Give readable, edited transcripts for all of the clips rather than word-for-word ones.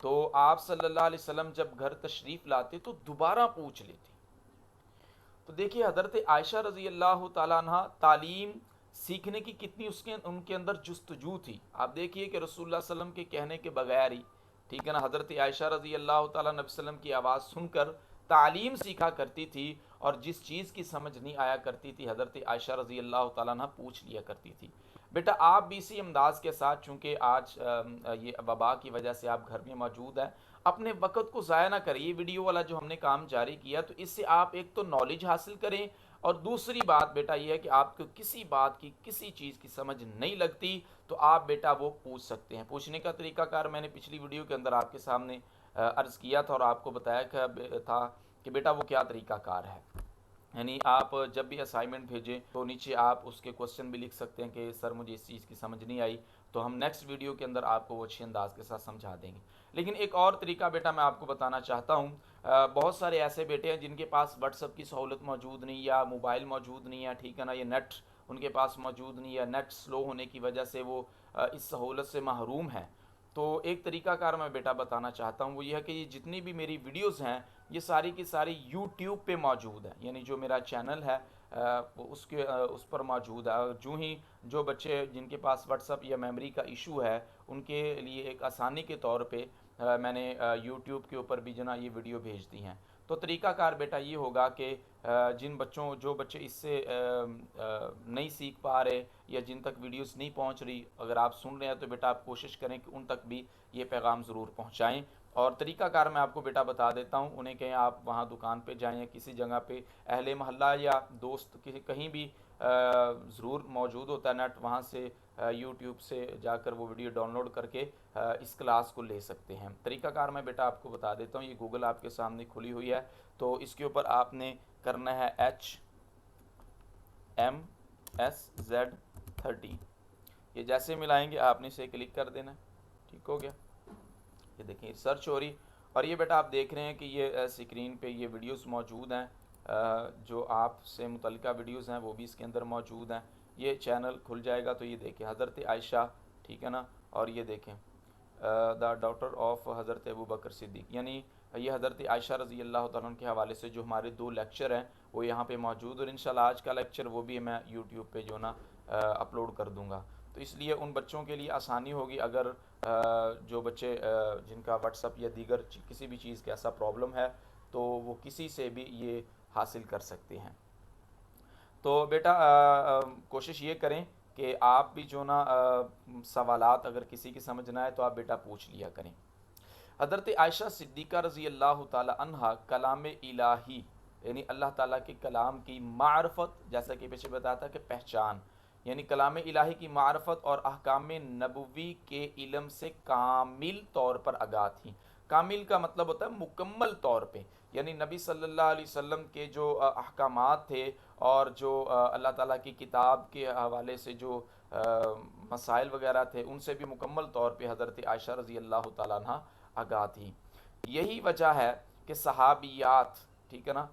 تو آپ صلی اللہ علیہ وسلم جب گھر تشریف لاتے تو دوبارہ پوچھ لیتے. تو دیکھیے حضرت عائشہ رضی اللہ تعالیٰ عنہ تعلیم سیکھنے کی کتنی ان کے اندر جستجو تھی. آپ دیکھیے کہ رسول اللہ صلی اللہ علیہ وسلم کے کہنے کے بغیر ہی، ٹھیک ہے نا، حضرت عائشہ رضی اللہ تعالیٰ نبی صلی اللہ علیہ وسلم کی آواز سن کر تعلیم سیکھا کرتی تھی، اور جس چیز کی سمجھ نہیں آیا کرتی تھی حضرت عائشہ رضی اللہ تعالیٰ عنہ پوچھ لیا کرتی تھی. بیٹا آپ بھی اسی انداز کے ساتھ، چونکہ آج یہ وبا کی وجہ سے آپ گھر میں موجود ہیں، اپنے وقت کو ضائع نہ کریں. یہ ویڈیو والا جو ہم نے کام جاری کیا تو اس سے آپ ایک تو نالج حاصل کریں، اور دوسری بات بیٹا یہ ہے کہ آپ کو کسی بات کی کسی چیز کی سمجھ نہیں لگتی تو آپ بیٹا وہ پوچھ سکتے ہیں. پوچھنے کا طریقہ کار میں نے پچھلی ویڈیو کے اندر آپ کے سامنے عرض کیا تھا، اور آپ کو بتایا تھا کہ بیٹا وہ کیا طریقہ کار ہے. یعنی آپ جب بھی اسائنمنٹ بھیجیں تو نیچے آپ اس کے کوسچن بھی لکھ سکتے ہیں کہ سر مجھے اس چیز کی سمجھ نہیں آئی، تو ہم نیکسٹ ویڈیو کے اندر آپ کو وہ اچھے انداز کے ساتھ سمجھا دیں گے. لیکن ایک اور طریقہ بیٹا میں آپ کو بتانا چاہتا ہوں. بہت سارے ایسے بیٹے ہیں جن کے پاس واٹس ایپ کی سہولت موجود نہیں، یا موبائل موجود نہیں ہے، ٹھیک ہے نا، یہ نیٹ ان کے پاس موجود نہیں ہے، نیٹ سلو ہونے کی وجہ سے وہ اس سہولت سے محروم ہیں. تو ایک طریقہ کار میں بیٹا بتانا چاہتا ہوں، وہ یہ ہے کہ یہ جتنی بھی میری ویڈیوز ہیں یہ ساری کی ساری یوٹیوب پہ موجود ہے. یعنی جو میرا چینل ہے اس پر موجود ہے. جو ہی جو بچے جن کے پاس واٹس ایپ یا میموری کا ایشو ہے ان کے لیے ایک آسانی کے طور پہ میں نے یوٹیوب کے اوپر بھی جنا یہ ویڈیو بھیج دی ہیں. تو طریقہ کار بیٹا یہ ہوگا کہ جو بچے اس سے نہیں سیکھ پا رہے یا جن تک ویڈیوز نہیں پہنچ رہی، اگر آپ سن رہے ہیں تو بیٹا آپ کوشش کریں کہ ان تک بھی یہ پیغام ضرور پہنچائیں. اور طریقہ کار میں آپ کو بیٹا بتا دیتا ہوں. انہیں کہیں آپ وہاں دکان پہ جائیں یا کسی جگہ پہ اہل محلہ یا دوست کہیں بھی ضرور موجود ہوتا ہے نیٹ، وہاں سے یوٹیوب سے جا کر وہ ویڈیو ڈاؤن لوڈ کر کے اس کلاس کو لے سکتے ہیں. طریقہ کار میں بیٹا آپ کو بتا دیتا ہوں. یہ گوگل آپ کے سامنے کھلی ہوئی ہے، تو اس کے اوپر آپ نے کرنا ہے HMSZ30. یہ جیسے ملائیں گے آپ نے اسے کلک کر دینا. ٹھیک ہو گیا، یہ دیکھیں سرچ ہو رہی، اور یہ بیٹا آپ دیکھ رہے ہیں کہ یہ اسکرین پہ یہ ویڈیوز موجود ہیں. جو آپ سے متعلقہ ویڈیوز ہیں وہ بھی اس کے اندر موجود ہیں. یہ چینل کھل جائے گا تو یہ دیکھیں حضرت عائشہ، ٹھیک ہے نا، اور یہ دیکھیں دا ڈاٹر آف حضرت ابو بکر صدیق، یعنی یہ حضرت عائشہ رضی اللہ تعالیٰ عنہ کے حوالے سے جو ہمارے 2 لیکچر ہیں وہ یہاں پہ موجود، اور انشاءاللہ آج کا لیکچر وہ بھی میں یوٹیوب پہ جو نا اپلوڈ کر دوں گا. تو اس لیے ان بچوں کے لیے آسانی ہوگی اگر جو بچے جن کا واٹس ایپ یا دیگر کسی بھی چیز کا ایسا پرابلم ہے تو وہ کسی سے بھی یہ حاصل کر سکتے ہیں. تو بیٹا کوشش یہ کریں کہ آپ بھی جو نا سوالات اگر کسی کی سمجھ نہ آئے تو آپ بیٹا پوچھ لیا کریں. حضرت عائشہ صدیقہ رضی اللہ تعالی عنہا کلام الہی یعنی اللہ تعالیٰ کے کلام کی معرفت، جیسا کہ پیچھے بتایا تھا کہ پہچان، یعنی کلام الہی کی معرفت اور احکام نبوی کے علم سے کامل طور پر آگاہ تھیں. کامل کا مطلب ہوتا ہے مکمل طور پہ، یعنی نبی صلی اللہ علیہ وسلم کے جو احکامات تھے اور جو اللہ تعالیٰ کی کتاب کے حوالے سے جو مسائل وغیرہ تھے ان سے بھی مکمل طور پہ حضرت عائشہ رضی اللہ تعالیٰ عنہ آگاہ تھی. یہی وجہ ہے کہ صحابیات، ٹھیک ہے نا،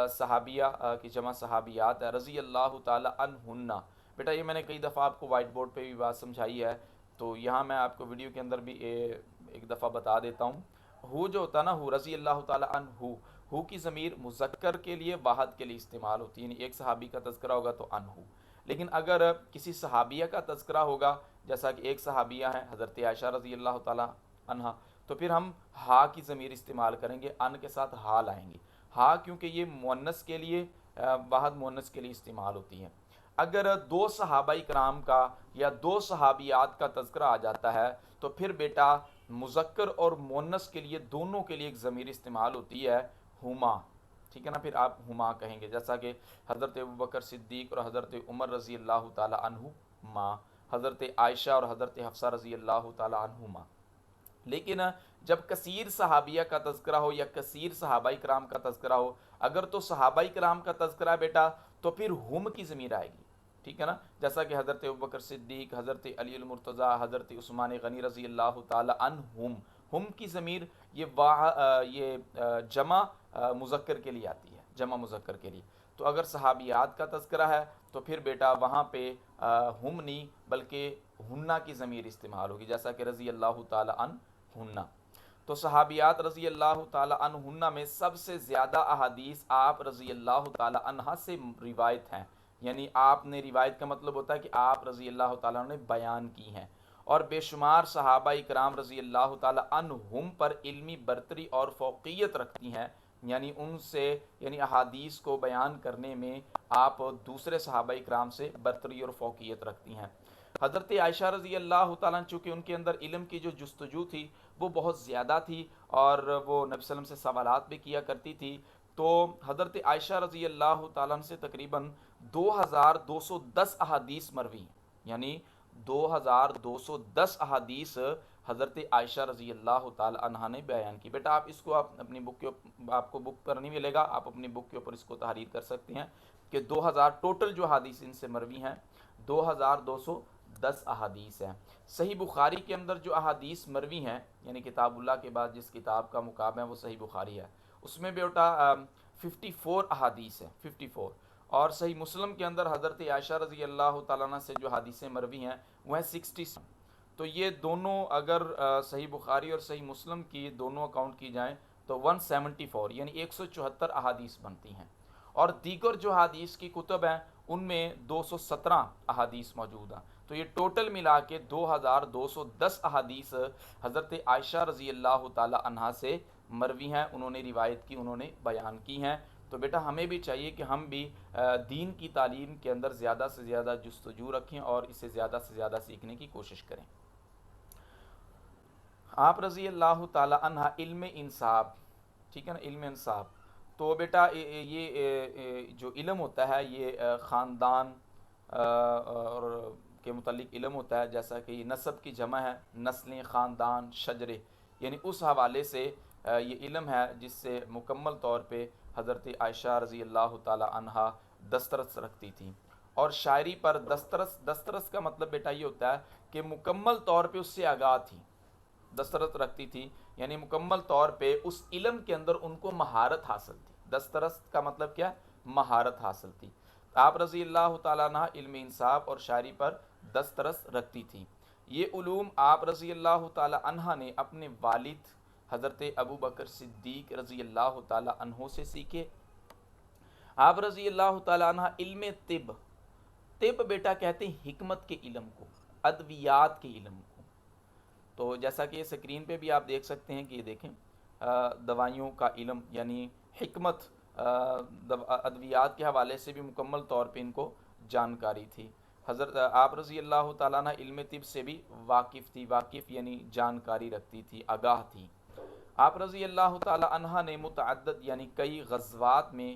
صحابیہ کی جمع صحابیات ہے، رضی اللہ تعالیٰ عنہن. بیٹا یہ میں نے کئی دفعہ آپ کو وائٹ بورڈ پہ بھی بات سمجھائی ہے، تو یہاں میں آپ کو ویڈیو کے اندر بھی ایک دفعہ بتا دیتا ہوں. ہو جو ہوتا ہے نا، ہو رضی اللہ تعالیٰ عنہ، ہو کی ضمیر مذکر کے لیے واحد کے لیے استعمال ہوتی ہے، یعنی ایک صحابی کا تذکرہ ہوگا تو عنہ. لیکن اگر کسی صحابیہ کا تذکرہ ہوگا، جیسا کہ ایک صحابیہ ہیں حضرت عائشہ رضی اللہ تعالیٰ عنہ، تو پھر ہم ہا کی ضمیر استعمال کریں گے، ان کے ساتھ ہا لائیں گے. ہا کیونکہ یہ مؤنث کے لیے واحد مؤنث کے لیے استعمال ہوتی ہے. اگر 2 صحابہ کرام کا یا 2 صحابیات کا تذکرہ آ جاتا ہے تو پھر بیٹا مذکر اور مؤنث کے لیے دونوں کے لیے ایک ضمیر استعمال ہوتی ہے، ہما. ٹھیک ہے نا، پھر آپ ہما کہیں گے، جیسا کہ حضرت ابوبکر صدیق اور حضرت عمر رضی اللہ تعالی عنہما، حضرت عائشہ اور حضرت حفصہ رضی اللہ تعالی عنہما. لیکن جب کثیر صحابیہ کا تذکرہ ہو یا کثیر صحابہ کرام کا تذکرہ ہو، اگر تو صحابہ کرام کا تذکرہ بیٹا تو پھر ہم کی ضمیر آئے گی. ٹھیک ہے نا، جیسا کہ حضرت ابوبکر صدیق، حضرت علی المرتضیٰ، حضرت عثمان غنی رضی اللہ تعالی عنہم، ہم کی ضمیر یہ جمع مذکر کے لیے آتی ہے، جمع مذکر کے لیے. تو اگر صحابیات کا تذکرہ ہے تو پھر بیٹا وہاں پہ ہم نہیں بلکہ ہنہ کی ضمیر استعمال ہوگی، جیسا کہ رضی اللہ تعالی عنہن. تو صحابیات رضی اللہ تعالی عنہن میں سب سے زیادہ احادیث آپ رضی اللہ تعالی عنہ سے روایت ہیں، یعنی آپ نے روایت کا مطلب ہوتا ہے کہ آپ رضی اللہ تعالیٰ نے بیان کی ہیں، اور بے شمار صحابہ اکرام رضی اللہ تعالی عنہم پر علمی برتری اور فوقیت رکھتی ہیں، یعنی ان سے، یعنی احادیث کو بیان کرنے میں آپ دوسرے صحابہ اکرام سے برتری اور فوقیت رکھتی ہیں۔ حضرت عائشہ رضی اللہ تعالیٰ چونکہ ان کے اندر علم کی جو جستجو تھی وہ بہت زیادہ تھی، اور وہ نبی صلی اللہ علیہ وسلم سے سوالات بھی کیا کرتی تھی، تو حضرت عائشہ رضی اللہ تعالیٰ سے تقریباً 2210 احادیث مروی ہیں، یعنی 2210 احادیث حضرت عائشہ رضی اللہ تعالی عنہ نے بیان کی۔ بیٹا آپ اس کو آپ اپنی بک کے آپ کو بک پر نہیں ملے گا، آپ اپنی بک کے اوپر اس کو تحریر کر سکتے ہیں کہ 2000 ٹوٹل جو احادیث ان سے مروی ہیں 2210 احادیث ہیں۔ صحیح بخاری کے اندر جو احادیث مروی ہیں، یعنی کتاب اللہ کے بعد جس کتاب کا مقام ہے وہ صحیح بخاری ہے، اس میں بیٹا 54 احادیث ہیں، 54۔ اور صحیح مسلم کے اندر حضرت عائشہ رضی اللہ تعالیٰ عنہ سے جو حدیثیں مروی ہیں وہ ہیں 60۔ تو یہ دونوں اگر صحیح بخاری اور صحیح مسلم کی دونوں اکاؤنٹ کی جائیں تو 174 یعنی 174 احادیث بنتی ہیں، اور دیگر جو حدیث کی کتب ہیں ان میں 217 احادیث موجود ہیں۔ تو یہ ٹوٹل ملا کے 2210 احادیث حضرت عائشہ رضی اللہ تعالی عنہا سے مروی ہیں، انہوں نے روایت کی، انہوں نے بیان کی ہیں۔ تو بیٹا ہمیں بھی چاہیے کہ ہم بھی دین کی تعلیم کے اندر زیادہ سے زیادہ جستجو رکھیں اور اسے زیادہ سے زیادہ سیکھنے کی کوشش کریں۔ آپ رضی اللہ تعالی عنہ علم انصاب، ٹھیک ہے نا، علم انصاب، تو بیٹا یہ جو علم ہوتا ہے یہ خاندان اور کے متعلق علم ہوتا ہے، جیسا کہ یہ نسب کی جمع ہے، نسلیں، خاندان، شجرے، یعنی اس حوالے سے یہ علم ہے جس سے مکمل طور پہ حضرت عائشہ رضی اللہ تعالی عنہا دسترس رکھتی تھیں۔ اور شاعری پر دسترس کا مطلب بیٹا یہ ہوتا ہے کہ مکمل طور پہ اس سے آگاہ تھی، دسترس رکھتی تھی، یعنی مکمل طور پہ اس علم کے اندر ان کو مہارت حاصل تھی۔ دسترس کا مطلب کیا؟ مہارت حاصل تھی۔ آپ رضی اللہ تعالیٰ عنہ علم انصاف اور شاعری پر دسترس رکھتی تھی۔ یہ علوم آپ رضی اللہ تعالیٰ عنہ نے اپنے والد حضرت ابو بکر صدیق رضی اللہ تعالیٰ عنہ سے سیکھے۔ آپ رضی اللہ تعالیٰ عنہ علم طب بیٹا کہتے ہیں حکمت کے علم کو، ادویات کے علم کو۔ تو جیسا کہ سکرین پہ بھی آپ دیکھ سکتے ہیں کہ یہ دیکھیں دوائیوں کا علم، یعنی حکمت، ادویات کے حوالے سے بھی مکمل طور پہ ان کو جانکاری تھی۔ حضرت آپ رضی اللہ تعالیٰ عنہ علم طب سے بھی واقف تھی، واقف یعنی جانکاری رکھتی تھی، آگاہ تھی۔ آپ رضی اللہ تعالیٰ عنہ نے متعدد یعنی کئی غزوات میں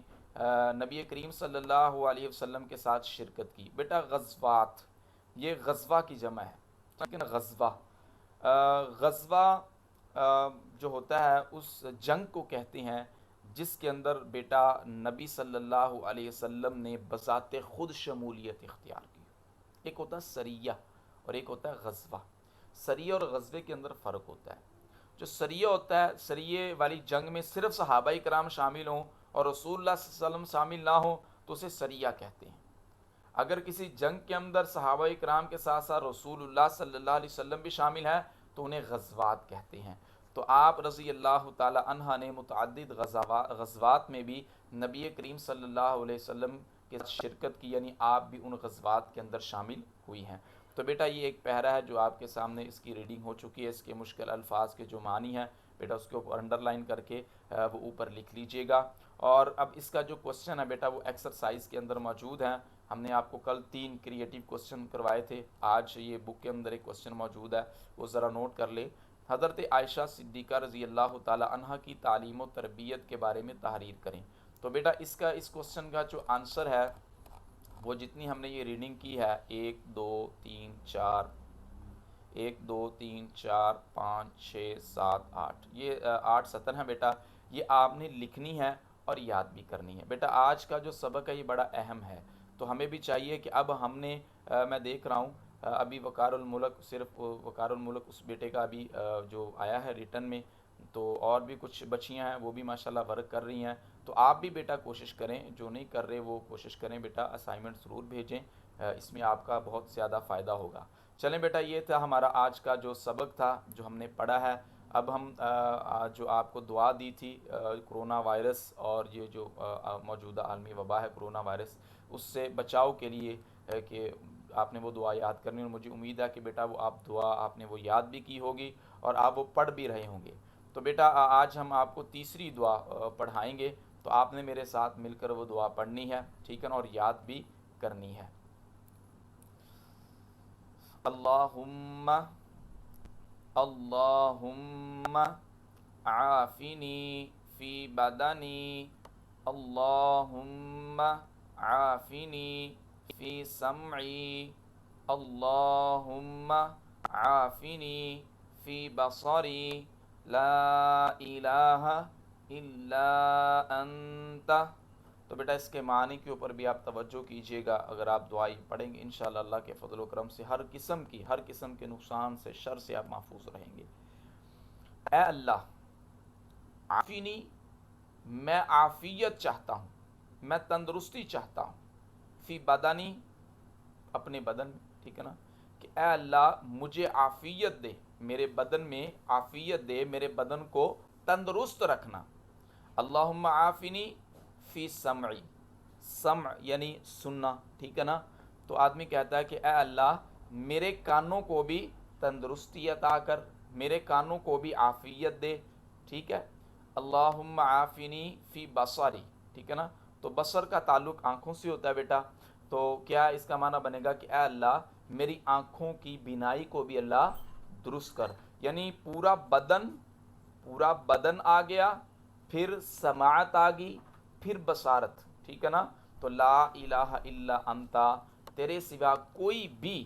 نبی کریم صلی اللہ علیہ وسلم کے ساتھ شرکت کی۔ بیٹا غزوات یہ غزوہ کی جمع ہے، لیکن غزوہ جو ہوتا ہے اس جنگ کو کہتے ہیں جس کے اندر بیٹا نبی صلی اللہ علیہ وسلم نے بذات خود شمولیت اختیار کی۔ ایک ہوتا ہے سریہ اور ایک ہوتا ہے غزوہ۔ سریہ اور غزوے کے اندر فرق ہوتا ہے۔ جو سریہ ہوتا ہے، سریہ والی جنگ میں صرف صحابہ کرام شامل ہوں اور رسول اللہ صلی اللہ علیہ وسلم شامل نہ ہوں تو اسے سریہ کہتے ہیں۔ اگر کسی جنگ کے اندر صحابہ کرام کے ساتھ ساتھ رسول اللہ صلی اللہ علیہ وسلم بھی شامل ہیں تو انہیں غزوات کہتے ہیں۔ تو آپ رضی اللہ تعالی عنہ نے متعدد غزوات میں بھی نبی کریم صلی اللہ علیہ وسلم کے شرکت کی، یعنی آپ بھی ان غزوات کے اندر شامل ہوئی ہیں۔ تو بیٹا یہ ایک پیرا ہے جو آپ کے سامنے اس کی ریڈنگ ہو چکی ہے، اس کے مشکل الفاظ کے جو معنی ہیں بیٹا اس کے اوپر انڈر لائن کر کے وہ اوپر لکھ لیجئے گا۔ اور اب اس کا جو کوسچن ہے بیٹا وہ ایکسرسائز کے اندر موجود ہیں۔ ہم نے آپ کو کل 3 کریٹیو کوسچن کروائے تھے، آج یہ بک کے اندر ایک کوسچن موجود ہے، وہ ذرا نوٹ کر لے۔ حضرت عائشہ صدیقہ رضی اللہ تعالی عنہ کی تعلیم و تربیت کے بارے میں تحریر کریں۔ تو بیٹا اس کوسچن کا جو آنسر ہے وہ جتنی ہم نے یہ ریڈنگ کی ہے 1 2 3 4 1 2 3 4 5 6 7 8 یہ 8 سطر ہیں بیٹا، یہ آپ نے لکھنی ہے اور یاد بھی کرنی ہے۔ بیٹا آج کا جو سبق ہے یہ بڑا اہم ہے، تو ہمیں بھی چاہیے کہ اب ہم نے میں دیکھ رہا ہوں ابھی وقار الملک، صرف وقار الملک اس بیٹے کا ابھی جو آیا ہے ریٹن میں، تو اور بھی کچھ بچیاں ہیں وہ بھی ماشاءاللہ ورک کر رہی ہیں۔ تو آپ بھی بیٹا کوشش کریں، جو نہیں کر رہے وہ کوشش کریں بیٹا، اسائنمنٹ ضرور بھیجیں، اس میں آپ کا بہت زیادہ فائدہ ہوگا۔ چلیں بیٹا یہ تھا ہمارا آج کا جو سبق تھا جو ہم نے پڑھا ہے۔ اب ہم جو آپ کو دعا دی تھی کرونا وائرس اور یہ جو موجودہ عالمی وبا ہے کرونا وائرس، اس سے بچاؤ کے لیے کہ آپ نے وہ دعا یاد کرنی، اور مجھے امید ہے کہ بیٹا وہ آپ دعا آپ نے وہ یاد بھی کی ہوگی اور آپ وہ پڑھ بھی رہے ہوں گے۔ تو بیٹا آج ہم آپ کو تیسری دعا پڑھائیں گے، تو آپ نے میرے ساتھ مل کر وہ دعا پڑھنی ہے، ٹھیک ہے نا، اور یاد بھی کرنی ہے۔ اللہم اللہم عافنی فی بدنی، اللہم عافنی فی سمعی، اللہم عافنی فی بصری، لا الہ الا انت۔ تو بیٹا اس کے معنی کے اوپر بھی آپ توجہ کیجئے گا، اگر آپ دعائی پڑھیں گے انشاءاللہ اللہ کے فضل و کرم سے ہر قسم کے نقصان سے، شر سے آپ محفوظ رہیں گے۔ اے اللہ، عافینی، میں عافیت چاہتا ہوں، میں تندرستی چاہتا ہوں، فی بدنی، اپنے بدن میں، ٹھیک ہے نا، کہ اے اللہ مجھے عافیت دے، میرے بدن میں عافیت دے، میرے بدن کو تندرست رکھنا۔ اللہم عافنی فی سمعی، سمع یعنی سننا، ٹھیک ہے نا، تو آدمی کہتا ہے کہ اے اللہ میرے کانوں کو بھی تندرستی عطا کر، میرے کانوں کو بھی عافیت دے، ٹھیک ہے۔ اللہم عافنی فی بصری، ٹھیک ہے نا، تو بصر کا تعلق آنکھوں سے ہوتا ہے بیٹا، تو کیا اس کا معنی بنے گا کہ اے اللہ میری آنکھوں کی بینائی کو بھی اللہ درست کر، یعنی پورا بدن آ گیا، پھر سماعت آ گئی، پھر بصارت، ٹھیک ہے نا، تو لا الہ الا انتا، تیرے سوا کوئی بھی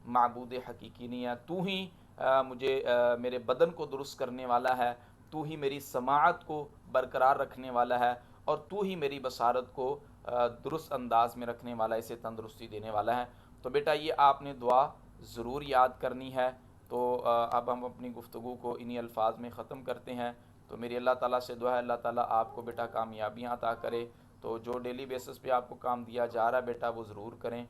معبود حقیقی نہیں ہے، تو ہی مجھے میرے بدن کو درست کرنے والا ہے، تو ہی میری سماعت کو برقرار رکھنے والا ہے، اور تو ہی میری بصارت کو درست انداز میں رکھنے والا، اسے تندرستی دینے والا ہے۔ تو بیٹا یہ آپ نے دعا ضرور یاد کرنی ہے۔ تو اب ہم اپنی گفتگو کو انہی الفاظ میں ختم کرتے ہیں۔ تو میری اللہ تعالیٰ سے دعا ہے اللہ تعالیٰ آپ کو بیٹا کامیابیاں عطا کرے۔ تو جو ڈیلی بیسس پہ آپ کو کام دیا جا رہا ہے بیٹا وہ ضرور کریں،